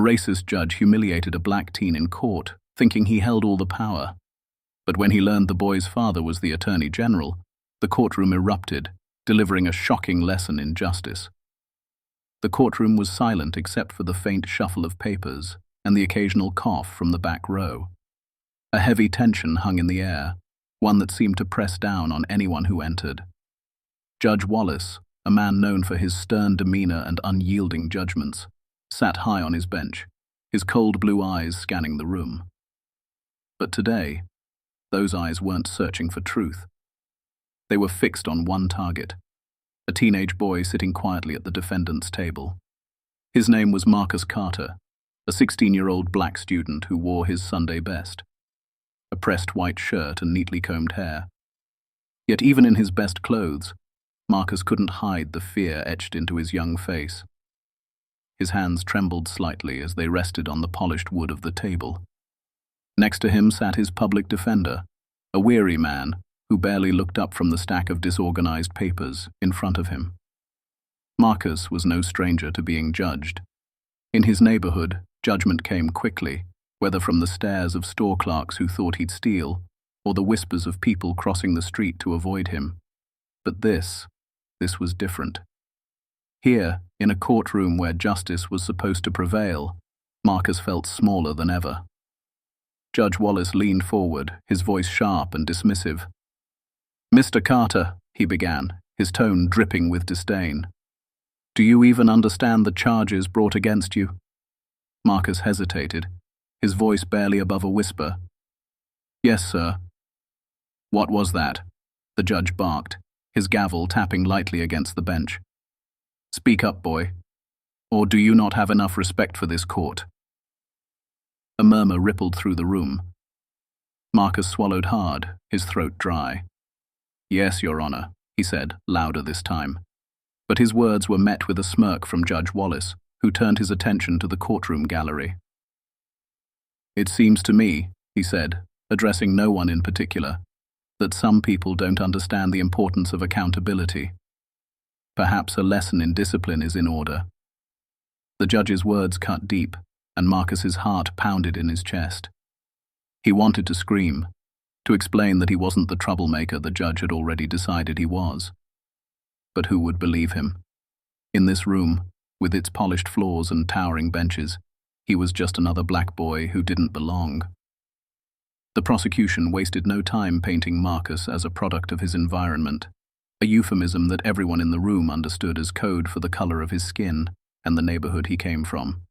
racist judge humiliated a black teen in court, thinking he held all the power. But when he learned the boy's father was the Attorney General, the courtroom erupted, delivering a shocking lesson in justice. The courtroom was silent except for the faint shuffle of papers and the occasional cough from the back row. A heavy tension hung in the air, one that seemed to press down on anyone who entered. Judge Wallace, a man known for his stern demeanor and unyielding judgments, sat high on his bench, his cold blue eyes scanning the room. But today, those eyes weren't searching for truth. They were fixed on one target, a teenage boy sitting quietly at the defendant's table. His name was Marcus Carter, a 16-year-old black student who wore his Sunday best, a pressed white shirt and neatly combed hair. Yet even in his best clothes, Marcus couldn't hide the fear etched into his young face. His hands trembled slightly as they rested on the polished wood of the table. Next to him sat his public defender, a weary man who barely looked up from the stack of disorganized papers in front of him. Marcus was no stranger to being judged. In his neighborhood, judgment came quickly, whether from the stares of store clerks who thought he'd steal, or the whispers of people crossing the street to avoid him. But this was different. Here, in a courtroom where justice was supposed to prevail, Marcus felt smaller than ever. Judge Wallace leaned forward, his voice sharp and dismissive. "Mr. Carter," he began, his tone dripping with disdain. "Do you even understand the charges brought against you?" Marcus hesitated, his voice barely above a whisper. "Yes, sir." "What was that?" the judge barked, his gavel tapping lightly against the bench. "Speak up, boy. Or do you not have enough respect for this court?" A murmur rippled through the room. Marcus swallowed hard, his throat dry. "Yes, Your Honor," he said, louder this time. But his words were met with a smirk from Judge Wallace, who turned his attention to the courtroom gallery. "It seems to me," he said, addressing no one in particular, "that some people don't understand the importance of accountability. Perhaps a lesson in discipline is in order." The judge's words cut deep, and Marcus's heart pounded in his chest. He wanted to scream, to explain that he wasn't the troublemaker the judge had already decided he was. But who would believe him? In this room, with its polished floors and towering benches, he was just another black boy who didn't belong. The prosecution wasted no time painting Marcus as a product of his environment, a euphemism that everyone in the room understood as code for the color of his skin and the neighborhood he came from.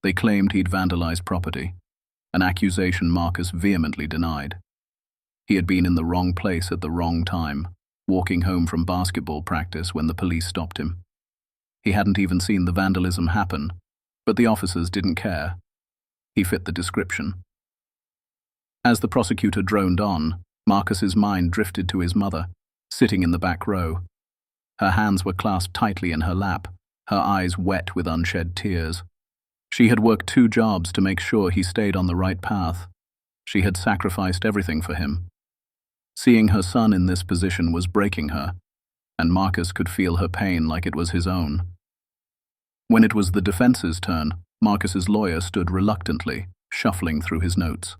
They claimed he'd vandalized property, an accusation Marcus vehemently denied. He had been in the wrong place at the wrong time, walking home from basketball practice when the police stopped him. He hadn't even seen the vandalism happen, but the officers didn't care. He fit the description. As the prosecutor droned on, Marcus's mind drifted to his mother, sitting in the back row. Her hands were clasped tightly in her lap, her eyes wet with unshed tears. She had worked 2 jobs to make sure he stayed on the right path. She had sacrificed everything for him. Seeing her son in this position was breaking her, and Marcus could feel her pain like it was his own. When it was the defense's turn, Marcus's lawyer stood reluctantly, shuffling through his notes.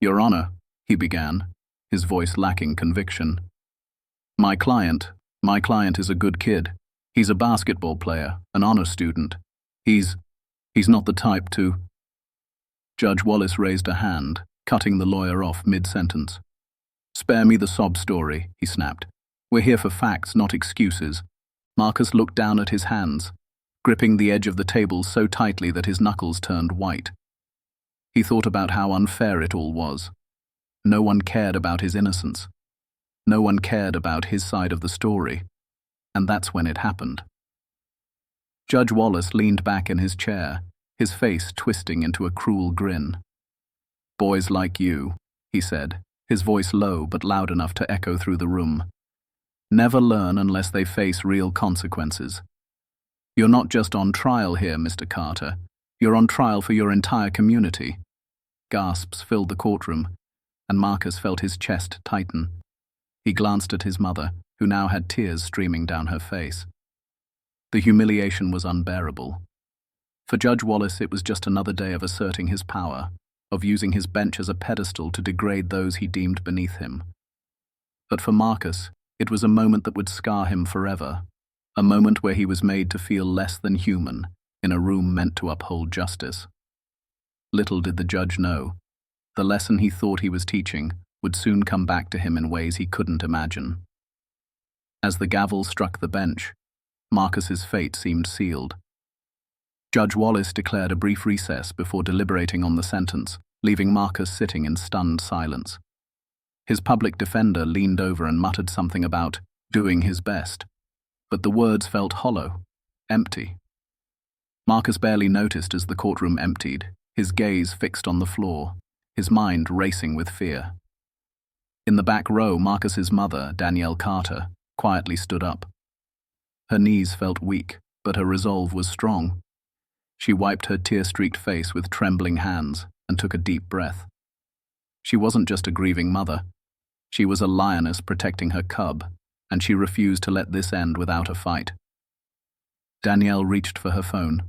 "Your Honor," he began, his voice lacking conviction. My client is a good kid. He's a basketball player, an honor student. He's not the type to—" Judge Wallace raised a hand, cutting the lawyer off mid-sentence. "Spare me the sob story," he snapped. "We're here for facts, not excuses." Marcus looked down at his hands, gripping the edge of the table so tightly that his knuckles turned white. He thought about how unfair it all was. No one cared about his innocence. No one cared about his side of the story. And that's when it happened. Judge Wallace leaned back in his chair, his face twisting into a cruel grin. "Boys like you," he said, his voice low but loud enough to echo through the room, "never learn unless they face real consequences. You're not just on trial here, Mr. Carter. You're on trial for your entire community." Gasps filled the courtroom, and Marcus felt his chest tighten. He glanced at his mother, who now had tears streaming down her face. The humiliation was unbearable. For Judge Wallace, it was just another day of asserting his power, of using his bench as a pedestal to degrade those he deemed beneath him. But for Marcus, it was a moment that would scar him forever, a moment where he was made to feel less than human in a room meant to uphold justice. Little did the judge know, the lesson he thought he was teaching would soon come back to him in ways he couldn't imagine. As the gavel struck the bench, Marcus's fate seemed sealed. Judge Wallace declared a brief recess before deliberating on the sentence, leaving Marcus sitting in stunned silence. His public defender leaned over and muttered something about doing his best, but the words felt hollow, empty. Marcus barely noticed as the courtroom emptied, his gaze fixed on the floor, his mind racing with fear. In the back row, Marcus's mother, Danielle Carter, quietly stood up. Her knees felt weak, but her resolve was strong. She wiped her tear-streaked face with trembling hands and took a deep breath. She wasn't just a grieving mother. She was a lioness protecting her cub, and she refused to let this end without a fight. Danielle reached for her phone.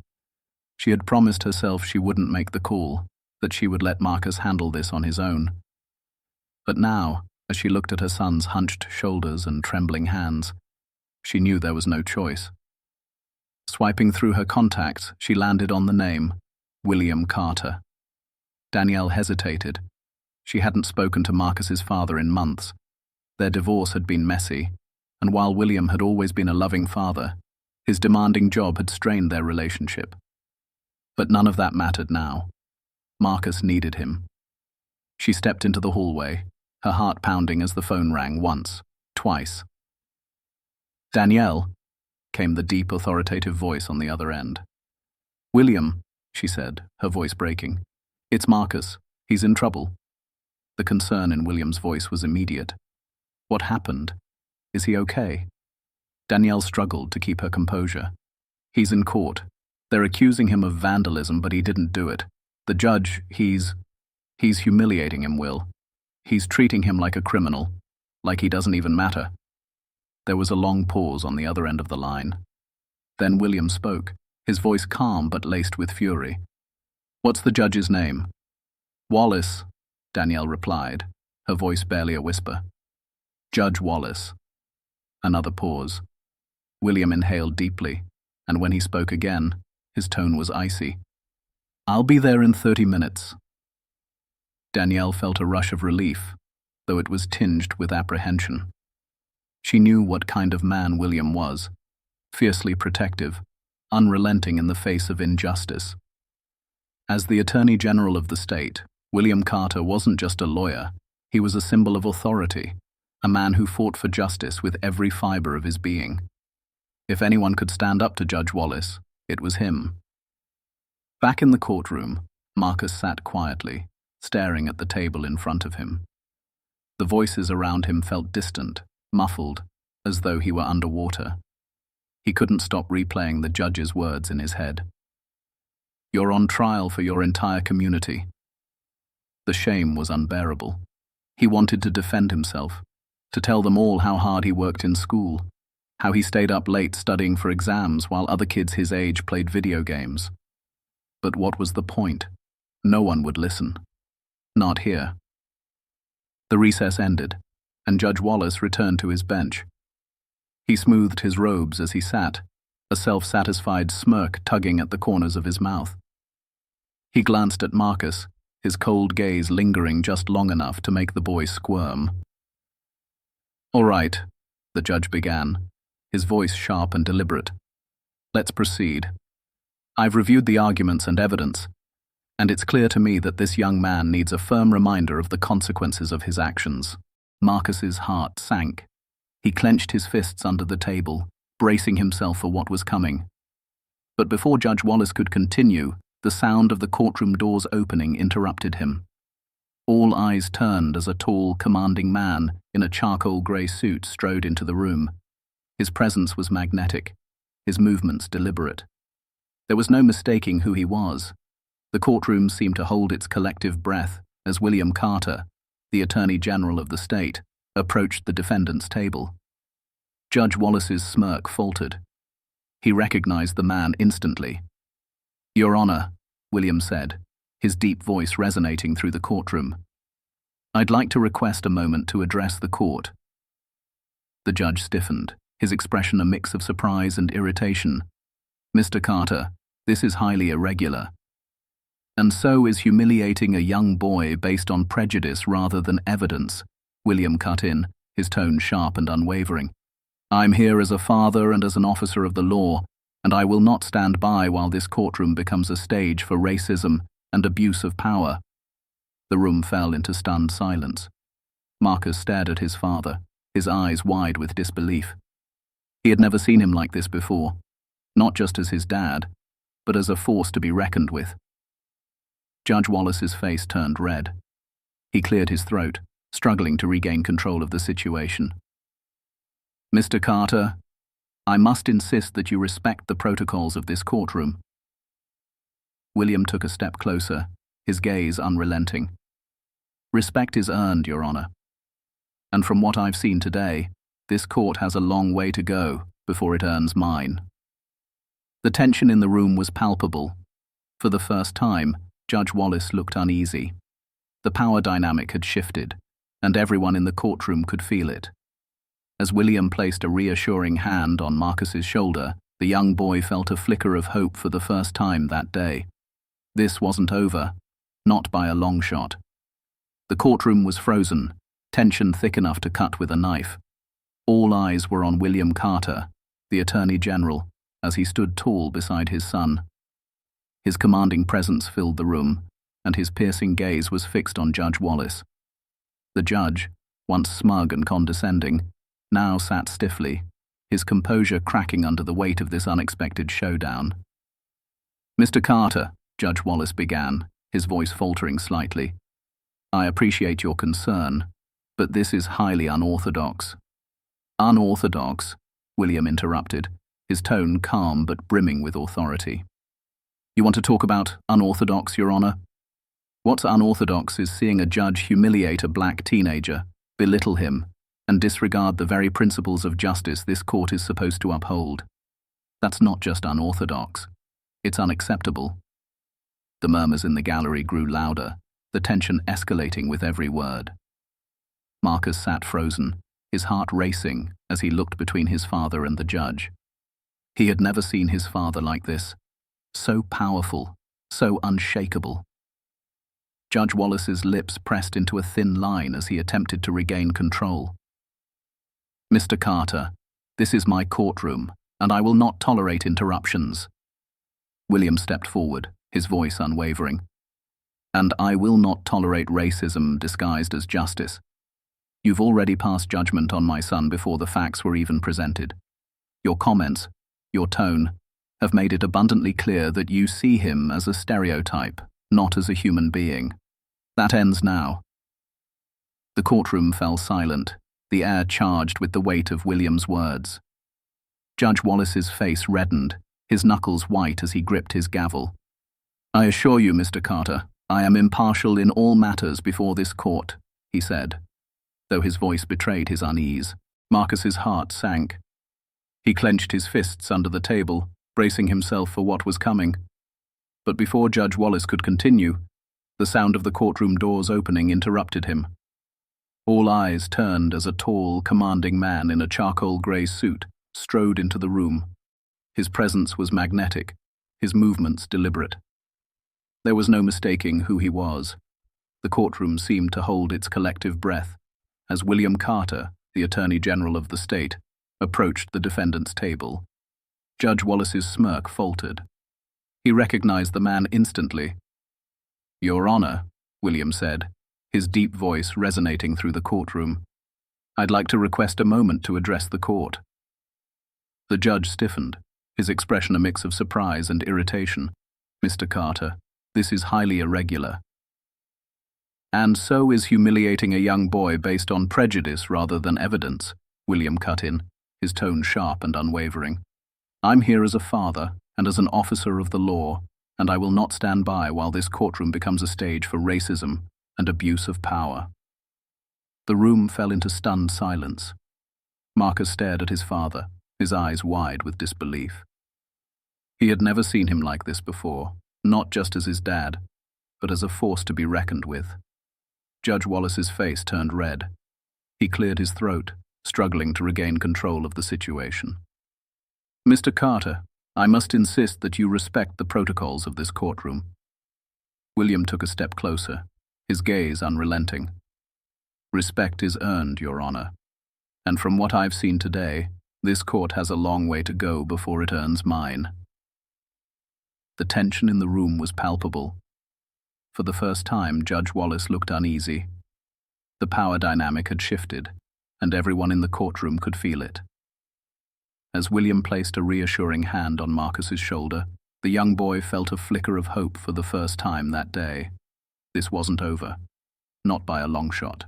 She had promised herself she wouldn't make the call, that she would let Marcus handle this on his own. But now, as she looked at her son's hunched shoulders and trembling hands, she knew there was no choice. Swiping through her contacts, she landed on the name, William Carter. Danielle hesitated. She hadn't spoken to Marcus's father in months. Their divorce had been messy, and while William had always been a loving father, his demanding job had strained their relationship. But none of that mattered now. Marcus needed him. She stepped into the hallway, her heart pounding as the phone rang once, twice. "Danielle," came the deep, authoritative voice on the other end. "William," she said, her voice breaking. "It's Marcus. He's in trouble." The concern in William's voice was immediate. "What happened? Is he okay?" Danielle struggled to keep her composure. "He's in court. They're accusing him of vandalism, but he didn't do it. The judge, he's humiliating him, Will. He's treating him like a criminal, like he doesn't even matter." There was a long pause on the other end of the line. Then William spoke, his voice calm but laced with fury. "What's the judge's name?" "Wallace," Danielle replied, her voice barely a whisper. "Judge Wallace." Another pause. William inhaled deeply, and when he spoke again, his tone was icy. "I'll be there in 30 minutes. Danielle felt a rush of relief, though it was tinged with apprehension. She knew what kind of man William was, fiercely protective, unrelenting in the face of injustice. As the Attorney General of the state, William Carter wasn't just a lawyer, he was a symbol of authority, a man who fought for justice with every fiber of his being. If anyone could stand up to Judge Wallace, it was him. Back in the courtroom, Marcus sat quietly, staring at the table in front of him. The voices around him felt distant, muffled, as though he were underwater. He couldn't stop replaying the judge's words in his head. "You're on trial for your entire community." The shame was unbearable. He wanted to defend himself, to tell them all how hard he worked in school, how he stayed up late studying for exams while other kids his age played video games. But what was the point? No one would listen. Not here. The recess ended, and Judge Wallace returned to his bench. He smoothed his robes as he sat, a self-satisfied smirk tugging at the corners of his mouth. He glanced at Marcus, his cold gaze lingering just long enough to make the boy squirm. "All right," the judge began, his voice sharp and deliberate. "Let's proceed. I've reviewed the arguments and evidence, and it's clear to me that this young man needs a firm reminder of the consequences of his actions." Marcus's heart sank. He clenched his fists under the table, bracing himself for what was coming. But before Judge Wallace could continue, the sound of the courtroom doors opening interrupted him. All eyes turned as a tall, commanding man in a charcoal-grey suit strode into the room. His presence was magnetic, his movements deliberate. There was no mistaking who he was. The courtroom seemed to hold its collective breath as William Carter, the Attorney General of the state, approached the defendant's table. Judge Wallace's smirk faltered. He recognized the man instantly. "Your Honor," William said, his deep voice resonating through the courtroom. "I'd like to request a moment to address the court." The judge stiffened, his expression a mix of surprise and irritation. "Mr. Carter, this is highly irregular. And so is humiliating a young boy based on prejudice rather than evidence," William cut in, his tone sharp and unwavering. "I'm here as a father and as an officer of the law, and I will not stand by while this courtroom becomes a stage for racism and abuse of power." The room fell into stunned silence. Marcus stared at his father, his eyes wide with disbelief. He had never seen him like this before, not just as his dad, but as a force to be reckoned with. Judge Wallace's face turned red. He cleared his throat, struggling to regain control of the situation. "Mr. Carter, I must insist that you respect the protocols of this courtroom." William took a step closer, his gaze unrelenting. "Respect is earned, Your Honor. And from what I've seen today, this court has a long way to go before it earns mine." The tension in the room was palpable. For the first time, Judge Wallace looked uneasy. The power dynamic had shifted, and everyone in the courtroom could feel it. As William placed a reassuring hand on Marcus's shoulder, the young boy felt a flicker of hope for the first time that day. This wasn't over, not by a long shot. The courtroom was frozen, tension thick enough to cut with a knife. All eyes were on William Carter, the Attorney General, as he stood tall beside his son. His commanding presence filled the room, and his piercing gaze was fixed on Judge Wallace. The judge, once smug and condescending, now sat stiffly, his composure cracking under the weight of this unexpected showdown. "Mr. Carter," Judge Wallace began, his voice faltering slightly, "I appreciate your concern, but this is highly unorthodox." "Unorthodox?" William interrupted, his tone calm but brimming with authority. "You want to talk about unorthodox, Your Honor? What's unorthodox is seeing a judge humiliate a black teenager, belittle him, and disregard the very principles of justice this court is supposed to uphold. That's not just unorthodox. It's unacceptable." The murmurs in the gallery grew louder, the tension escalating with every word. Marcus sat frozen, his heart racing as he looked between his father and the judge. He had never seen his father like this, so powerful, so unshakable. Judge Wallace's lips pressed into a thin line as he attempted to regain control. "Mr. Carter, this is my courtroom, and I will not tolerate interruptions." William stepped forward, his voice unwavering. "And I will not tolerate racism disguised as justice. You've already passed judgment on my son before the facts were even presented. Your comments, your tone, have made it abundantly clear that you see him as a stereotype, not as a human being. That ends now." The courtroom fell silent, the air charged with the weight of William's words. Judge Wallace's face reddened, his knuckles white as he gripped his gavel. "I assure you, Mr. Carter, I am impartial in all matters before this court," he said, though his voice betrayed his unease. Marcus's heart sank. He clenched his fists under the table, bracing himself for what was coming. But before Judge Wallace could continue, the sound of the courtroom doors opening interrupted him. All eyes turned as a tall, commanding man in a charcoal-grey suit strode into the room. His presence was magnetic, his movements deliberate. There was no mistaking who he was. The courtroom seemed to hold its collective breath as William Carter, the Attorney General of the state, approached the defendant's table. Judge Wallace's smirk faltered. He recognized the man instantly. "Your Honor," William said, his deep voice resonating through the courtroom, "I'd like to request a moment to address the court." The judge stiffened, his expression a mix of surprise and irritation. "Mr. Carter, this is highly irregular." "And so is humiliating a young boy based on prejudice rather than evidence," William cut in, his tone sharp and unwavering. "I'm here as a father and as an officer of the law, and I will not stand by while this courtroom becomes a stage for racism and abuse of power." The room fell into stunned silence. Marcus stared at his father, his eyes wide with disbelief. He had never seen him like this before, not just as his dad, but as a force to be reckoned with. Judge Wallace's face turned red. He cleared his throat, struggling to regain control of the situation. "Mr. Carter, I must insist that you respect the protocols of this courtroom." William took a step closer, his gaze unrelenting. "Respect is earned, Your Honor. And from what I've seen today, this court has a long way to go before it earns mine." The tension in the room was palpable. For the first time, Judge Wallace looked uneasy. The power dynamic had shifted, and everyone in the courtroom could feel it. As William placed a reassuring hand on Marcus's shoulder, the young boy felt a flicker of hope for the first time that day. This wasn't over, not by a long shot.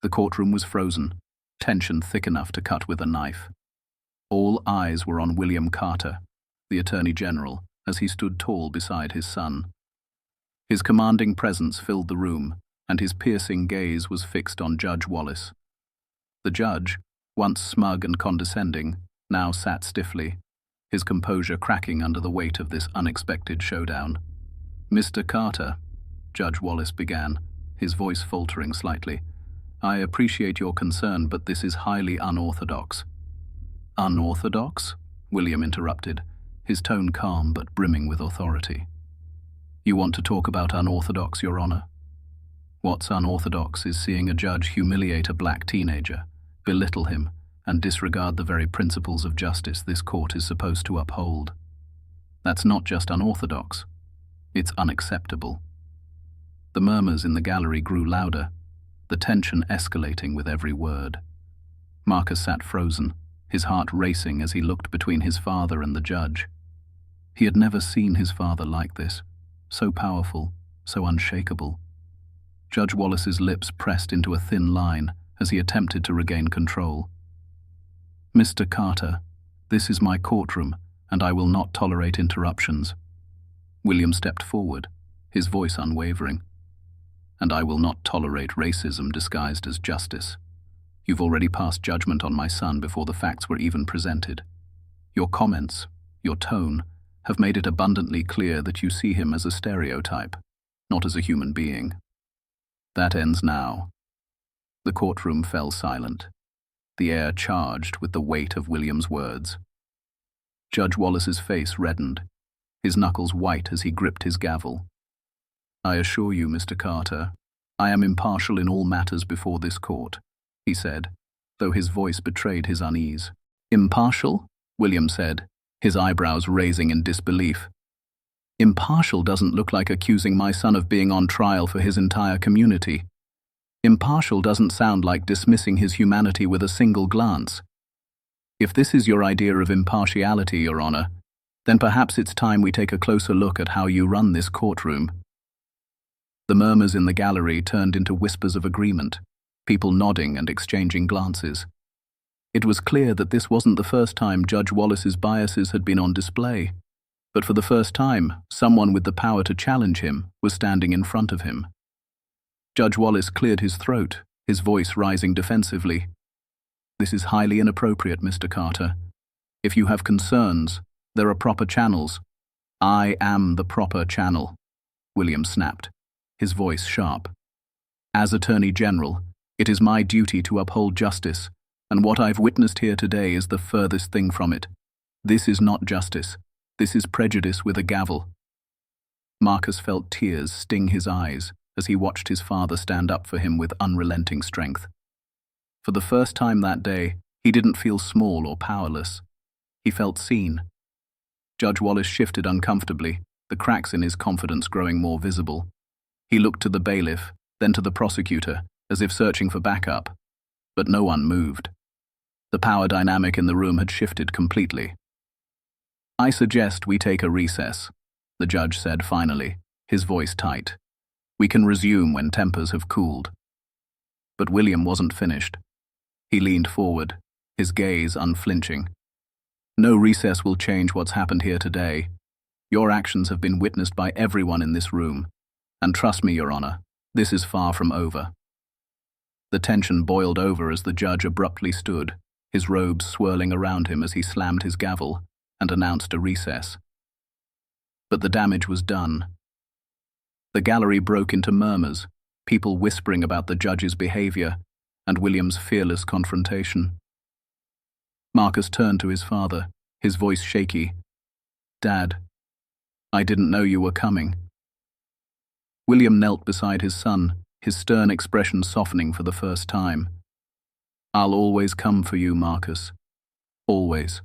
The courtroom was frozen, tension thick enough to cut with a knife. All eyes were on William Carter, the Attorney General, as he stood tall beside his son. His commanding presence filled the room, and his piercing gaze was fixed on Judge Wallace. The judge, once smug and condescending, now sat stiffly, his composure cracking under the weight of this unexpected showdown. "Mr. Carter," Judge Wallace began, his voice faltering slightly, "I appreciate your concern, but this is highly unorthodox." "Unorthodox?" William interrupted, his tone calm but brimming with authority. "You want to talk about unorthodox, Your Honor? What's unorthodox is seeing a judge humiliate a black teenager, belittle him, and disregard the very principles of justice this court is supposed to uphold. That's not just unorthodox, it's unacceptable." The murmurs in the gallery grew louder, the tension escalating with every word. Marcus sat frozen, his heart racing as he looked between his father and the judge. He had never seen his father like this, so powerful, so unshakable. Judge Wallace's lips pressed into a thin line as he attempted to regain control. "Mr. Carter, this is my courtroom, and I will not tolerate interruptions." William stepped forward, his voice unwavering. "And I will not tolerate racism disguised as justice. You've already passed judgment on my son before the facts were even presented. Your comments, your tone, have made it abundantly clear that you see him as a stereotype, not as a human being. That ends now." The courtroom fell silent, the air charged with the weight of William's words. Judge Wallace's face reddened, his knuckles white as he gripped his gavel. "I assure you, Mr. Carter, I am impartial in all matters before this court," he said, though his voice betrayed his unease. "Impartial?" William said, his eyebrows raising in disbelief. "Impartial doesn't look like accusing my son of being on trial for his entire community. Impartial doesn't sound like dismissing his humanity with a single glance. If this is your idea of impartiality, Your Honor, then perhaps it's time we take a closer look at how you run this courtroom." The murmurs in the gallery turned into whispers of agreement, people nodding and exchanging glances. It was clear that this wasn't the first time Judge Wallace's biases had been on display, but for the first time, someone with the power to challenge him was standing in front of him. Judge Wallace cleared his throat, his voice rising defensively. "This is highly inappropriate, Mr. Carter. If you have concerns, there are proper channels." "I am the proper channel," William snapped, his voice sharp. "As Attorney General, it is my duty to uphold justice, and what I've witnessed here today is the furthest thing from it. This is not justice. This is prejudice with a gavel." Marcus felt tears sting his eyes as he watched his father stand up for him with unrelenting strength. For the first time that day, he didn't feel small or powerless. He felt seen. Judge Wallace shifted uncomfortably, the cracks in his confidence growing more visible. He looked to the bailiff, then to the prosecutor, as if searching for backup. But no one moved. The power dynamic in the room had shifted completely. "I suggest we take a recess," the judge said finally, his voice tight. "We can resume when tempers have cooled." But William wasn't finished. He leaned forward, his gaze unflinching. "No recess will change what's happened here today. Your actions have been witnessed by everyone in this room. And trust me, Your Honor, this is far from over." The tension boiled over as the judge abruptly stood, his robes swirling around him as he slammed his gavel and announced a recess. but the damage was done. The gallery broke into murmurs, people whispering about the judge's behavior and William's fearless confrontation. Marcus turned to his father, his voice shaky. "Dad, I didn't know you were coming." William knelt beside his son, his stern expression softening for the first time. "I'll always come for you, Marcus. Always.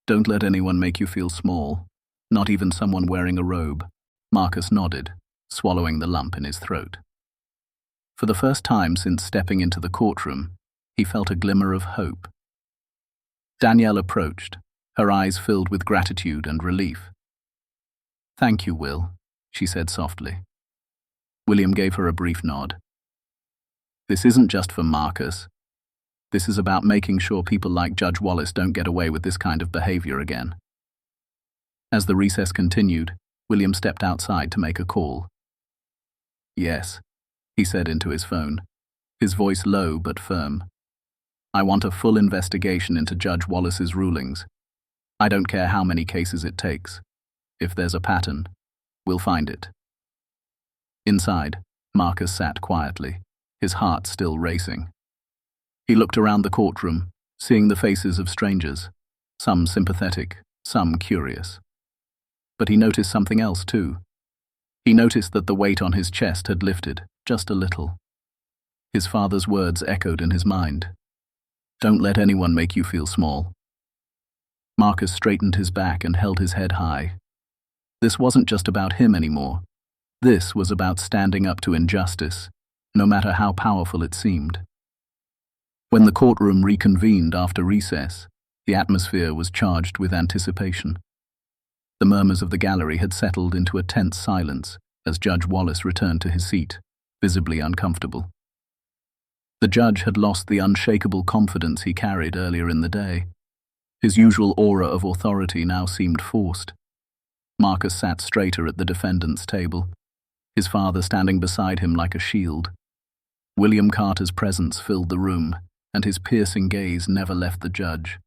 Don't let anyone make you feel small, not even someone wearing a robe." Marcus nodded, swallowing the lump in his throat. For the first time since stepping into the courtroom, he felt a glimmer of hope. Danielle approached, her eyes filled with gratitude and relief. "Thank you, Will," she said softly. William gave her a brief nod. "This isn't just for Marcus. This is about making sure people like Judge Wallace don't get away with this kind of behavior again." As the recess continued, William stepped outside to make a call. "Yes," he said into his phone, his voice low but firm. "I want a full investigation into Judge Wallace's rulings. I don't care how many cases it takes. If there's a pattern, we'll find it." Inside, Marcus sat quietly, his heart still racing. He looked around the courtroom, seeing the faces of strangers, some sympathetic, some curious. But he noticed something else too. He noticed that the weight on his chest had lifted, just a little. His father's words echoed in his mind. "Don't let anyone make you feel small." Marcus straightened his back and held his head high. This wasn't just about him anymore. This was about standing up to injustice, no matter how powerful it seemed. When the courtroom reconvened after recess, the atmosphere was charged with anticipation. The murmurs of the gallery had settled into a tense silence as Judge Wallace returned to his seat, visibly uncomfortable. The judge had lost the unshakable confidence he carried earlier in the day. His usual aura of authority now seemed forced. Marcus sat straighter at the defendant's table, his father standing beside him like a shield. William Carter's presence filled the room, and his piercing gaze never left the judge.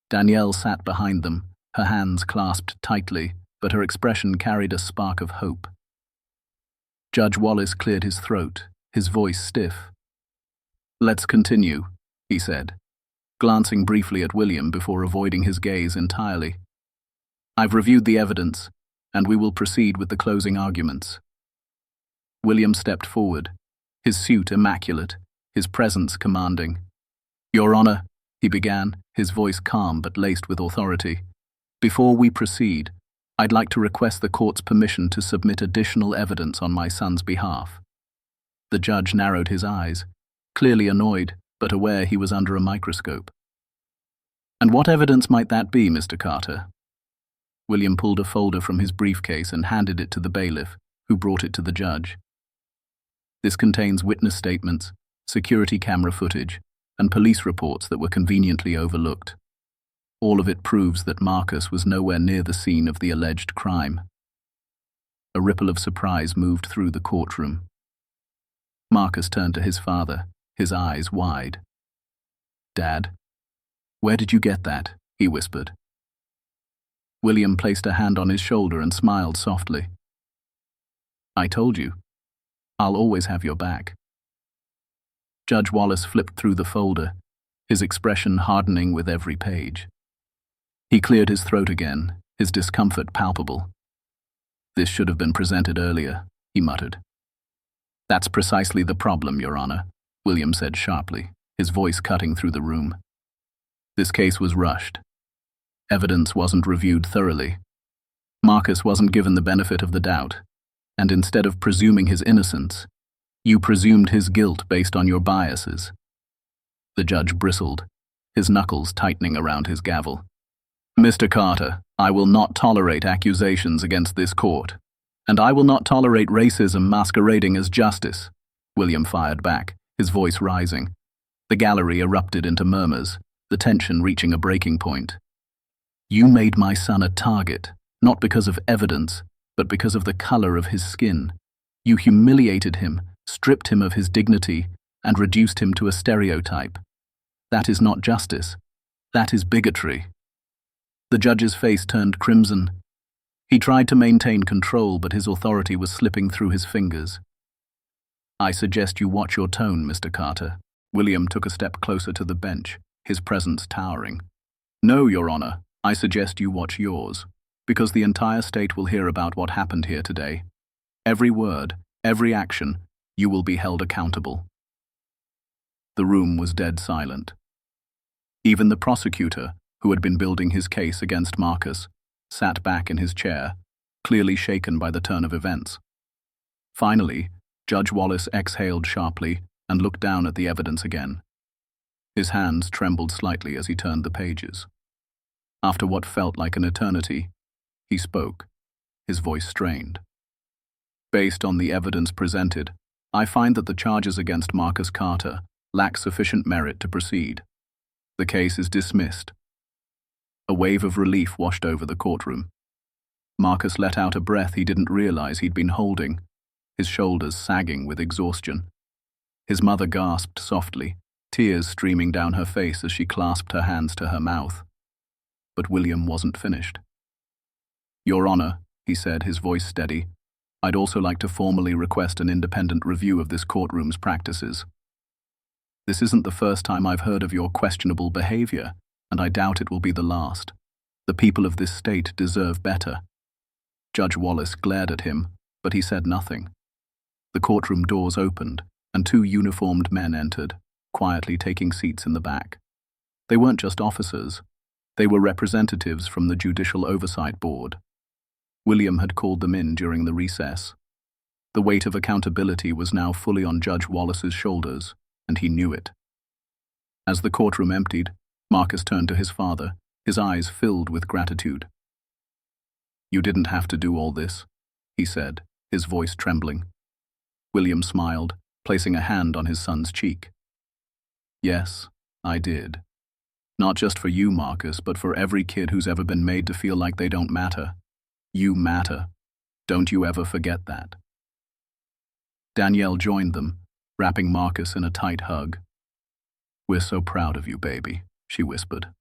Danielle sat behind them, her hands clasped tightly, but her expression carried a spark of hope. Judge Wallace cleared his throat, his voice stiff. "Let's continue," he said, glancing briefly at William before avoiding his gaze entirely. "I've reviewed the evidence, and we will proceed with the closing arguments." William stepped forward, his suit immaculate, his presence commanding. "Your Honor," he began, his voice calm but laced with authority. "Before we proceed, I'd like to request the court's permission to submit additional evidence on my son's behalf." The judge narrowed his eyes, clearly annoyed, but aware he was under a microscope. "And what evidence might that be, Mr. Carter?" William pulled a folder from his briefcase and handed it to the bailiff, who brought it to the judge. "This contains witness statements, security camera footage, and police reports that were conveniently overlooked. All of it proves that Marcus was nowhere near the scene of the alleged crime." A ripple of surprise moved through the courtroom. Marcus turned to his father, his eyes wide. "Dad, where did you get that?" he whispered. William placed a hand on his shoulder and smiled softly. "I told you. I'll always have your back." Judge Wallace flipped through the folder, his expression hardening with every page. He cleared his throat again, his discomfort palpable. "This should have been presented earlier," he muttered. "That's precisely the problem, Your Honor," William said sharply, his voice cutting through the room. "This case was rushed. Evidence wasn't reviewed thoroughly. Marcus wasn't given the benefit of the doubt, and instead of presuming his innocence, you presumed his guilt based on your biases." The judge bristled, his knuckles tightening around his gavel. "Mr. Carter, I will not tolerate accusations against this court, and I will not tolerate racism masquerading as justice," William fired back, his voice rising. The gallery erupted into murmurs, the tension reaching a breaking point. "You made my son a target, not because of evidence, but because of the color of his skin. You humiliated him, stripped him of his dignity, and reduced him to a stereotype. That is not justice. That is bigotry." The judge's face turned crimson. He tried to maintain control, but his authority was slipping through his fingers. "I suggest you watch your tone, Mr. Carter." William took a step closer to the bench, his presence towering. "No, Your Honor, I suggest you watch yours, because the entire state will hear about what happened here today. Every word, every action, you will be held accountable." The room was dead silent. Even the prosecutor, who had been building his case against Marcus, sat back in his chair, clearly shaken by the turn of events. Finally, Judge Wallace exhaled sharply and looked down at the evidence again. His hands trembled slightly as he turned the pages. After what felt like an eternity, he spoke, his voice strained. "Based on the evidence presented, I find that the charges against Marcus Carter lack sufficient merit to proceed. The case is dismissed." A wave of relief washed over the courtroom. Marcus let out a breath he didn't realize he'd been holding, his shoulders sagging with exhaustion. His mother gasped softly, tears streaming down her face as she clasped her hands to her mouth. But William wasn't finished. "Your Honor," he said, his voice steady, "I'd also like to formally request an independent review of this courtroom's practices. This isn't the first time I've heard of your questionable behavior, and I doubt it will be the last. The people of this state deserve better." Judge Wallace glared at him, but he said nothing. The courtroom doors opened, and two uniformed men entered, quietly taking seats in the back. They weren't just officers. They were representatives from the Judicial Oversight Board. William had called them in during the recess. The weight of accountability was now fully on Judge Wallace's shoulders, and he knew it. As the courtroom emptied, Marcus turned to his father, his eyes filled with gratitude. "You didn't have to do all this," he said, his voice trembling. William smiled, placing a hand on his son's cheek. "Yes, I did. Not just for you, Marcus, but for every kid who's ever been made to feel like they don't matter. You matter. Don't you ever forget that." Danielle joined them, wrapping Marcus in a tight hug. "We're so proud of you, baby," she whispered.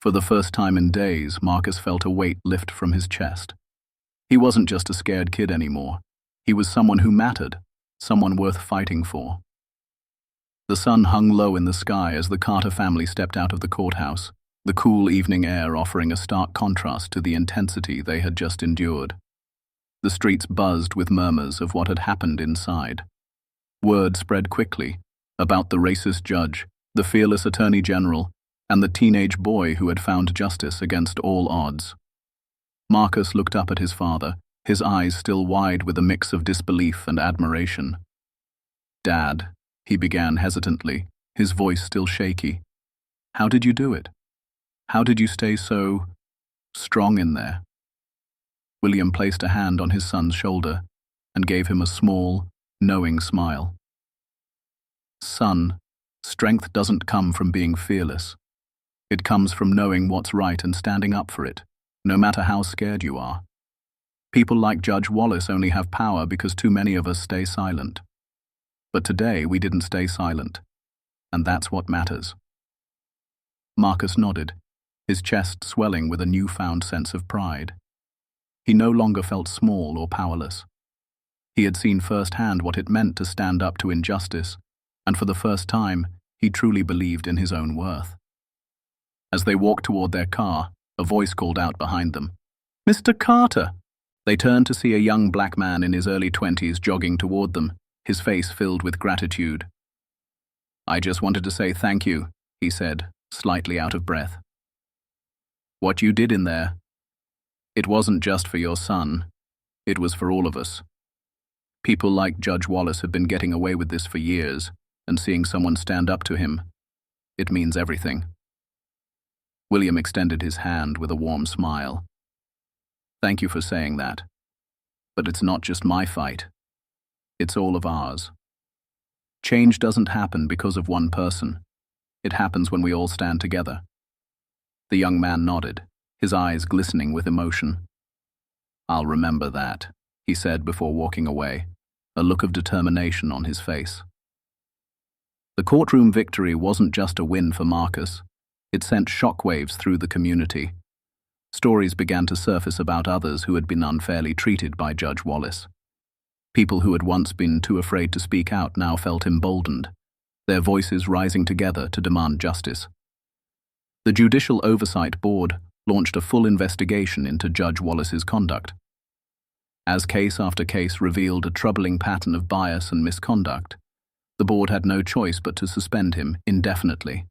For the first time in days, Marcus felt a weight lift from his chest. He wasn't just a scared kid anymore. He was someone who mattered, someone worth fighting for. The sun hung low in the sky as the Carter family stepped out of the courthouse, the cool evening air offering a stark contrast to the intensity they had just endured. The streets buzzed with murmurs of what had happened inside. Word spread quickly about the racist judge, the fearless attorney general, and the teenage boy who had found justice against all odds. Marcus looked up at his father, his eyes still wide with a mix of disbelief and admiration. "Dad," he began hesitantly, his voice still shaky. "How did you do it? How did you stay so strong in there?" William placed a hand on his son's shoulder and gave him a small, knowing smile. "Son, strength doesn't come from being fearless. It comes from knowing what's right and standing up for it, no matter how scared you are. People like Judge Wallace only have power because too many of us stay silent. But today we didn't stay silent, and that's what matters." Marcus nodded, his chest swelling with a newfound sense of pride. He no longer felt small or powerless. He had seen firsthand what it meant to stand up to injustice, and for the first time, he truly believed in his own worth. As they walked toward their car, a voice called out behind them, "Mr. Carter!" They turned to see a young black man in his early 20s jogging toward them, his face filled with gratitude. "I just wanted to say thank you," he said, slightly out of breath. "What you did in there, it wasn't just for your son, it was for all of us. People like Judge Wallace have been getting away with this for years, and seeing someone stand up to him, it means everything." William extended his hand with a warm smile. "Thank you for saying that. But it's not just my fight. It's all of ours. Change doesn't happen because of one person. It happens when we all stand together." The young man nodded, his eyes glistening with emotion. "I'll remember that," he said before walking away, a look of determination on his face. The courtroom victory wasn't just a win for Marcus. It sent shockwaves through the community. Stories began to surface about others who had been unfairly treated by Judge Wallace. People who had once been too afraid to speak out now felt emboldened, their voices rising together to demand justice. The Judicial Oversight Board launched a full investigation into Judge Wallace's conduct. As case after case revealed a troubling pattern of bias and misconduct, the board had no choice but to suspend him indefinitely.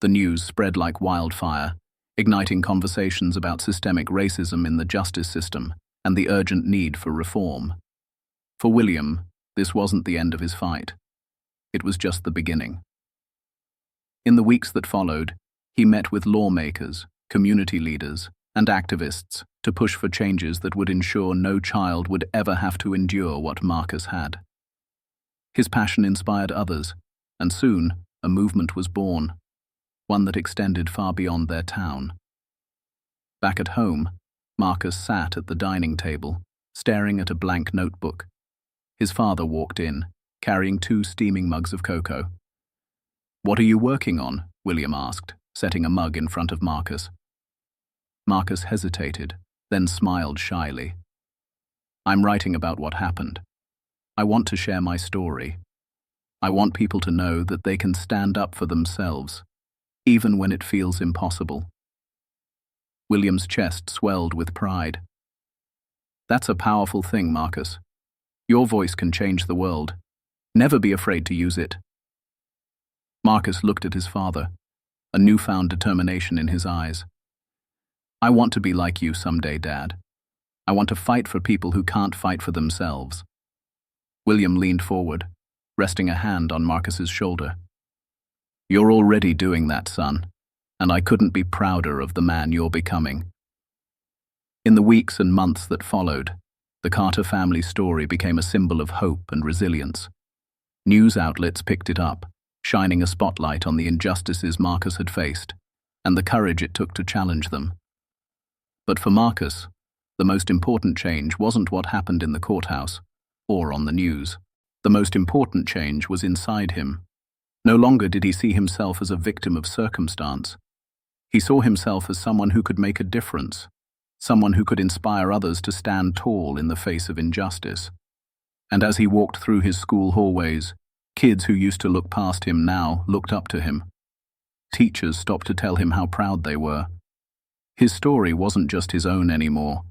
The news spread like wildfire, igniting conversations about systemic racism in the justice system and the urgent need for reform. For William, this wasn't the end of his fight. It was just the beginning. In the weeks that followed, he met with lawmakers, community leaders, and activists to push for changes that would ensure no child would ever have to endure what Marcus had. His passion inspired others, and soon a movement was born, one that extended far beyond their town. Back at home, Marcus sat at the dining table, staring at a blank notebook. His father walked in, carrying 2 steaming mugs of cocoa. "What are you working on?" William asked, setting a mug in front of Marcus. Marcus hesitated, then smiled shyly. "I'm writing about what happened. I want to share my story. I want people to know that they can stand up for themselves, even when it feels impossible." William's chest swelled with pride. "That's a powerful thing, Marcus. Your voice can change the world. Never be afraid to use it." Marcus looked at his father, a newfound determination in his eyes. "I want to be like you someday, Dad. I want to fight for people who can't fight for themselves." William leaned forward, resting a hand on Marcus's shoulder. "You're already doing that, son, and I couldn't be prouder of the man you're becoming." In the weeks and months that followed, the Carter family story became a symbol of hope and resilience. News outlets picked it up, shining a spotlight on the injustices Marcus had faced, and the courage it took to challenge them. But for Marcus, the most important change wasn't what happened in the courthouse or on the news. The most important change was inside him. No longer did he see himself as a victim of circumstance. He saw himself as someone who could make a difference, someone who could inspire others to stand tall in the face of injustice. And as he walked through his school hallways, kids who used to look past him now looked up to him. Teachers stopped to tell him how proud they were. His story wasn't just his own anymore.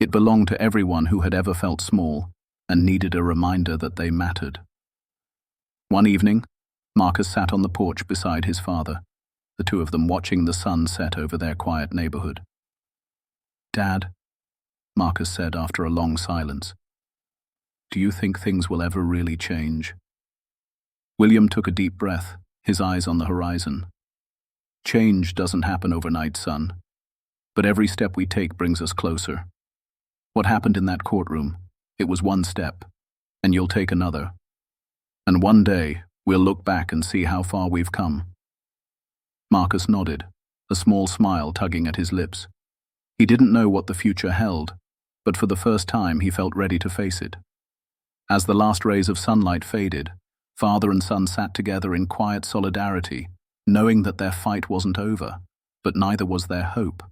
It belonged to everyone who had ever felt small and needed a reminder that they mattered. One evening, Marcus sat on the porch beside his father, the two of them watching the sun set over their quiet neighborhood. "Dad," Marcus said after a long silence, "do you think things will ever really change?" William took a deep breath, his eyes on the horizon. "Change doesn't happen overnight, son, but every step we take brings us closer. What happened in that courtroom, it was one step, and you'll take another. And one day, we'll look back and see how far we've come." Marcus nodded, a small smile tugging at his lips. He didn't know what the future held, but for the first time he felt ready to face it. As the last rays of sunlight faded, father and son sat together in quiet solidarity, knowing that their fight wasn't over, but neither was their hope.